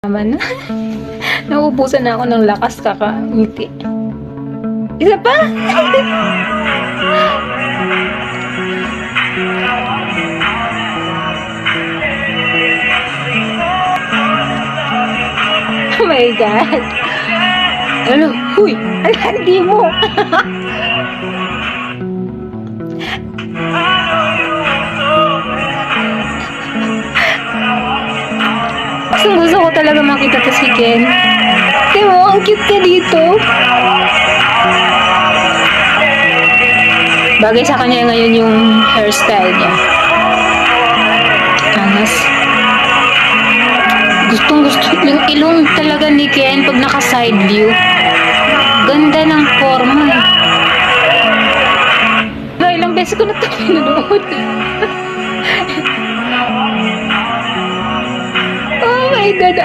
Naman na. Nauubusan na ako ng lakas kakangiti. Isa pa? Oh my God. Ano? Huy! Hindi mo! Gusto ko talaga makita to si Ken. Diba, ang cute ka dito. Bagay sa kanya ngayon yung hairstyle niya. Angas. Gustong gusto yung ilong talaga ni Ken pag naka side view. Ganda ng forma eh. Ilang beses ko na ito pinanood. Oh my God,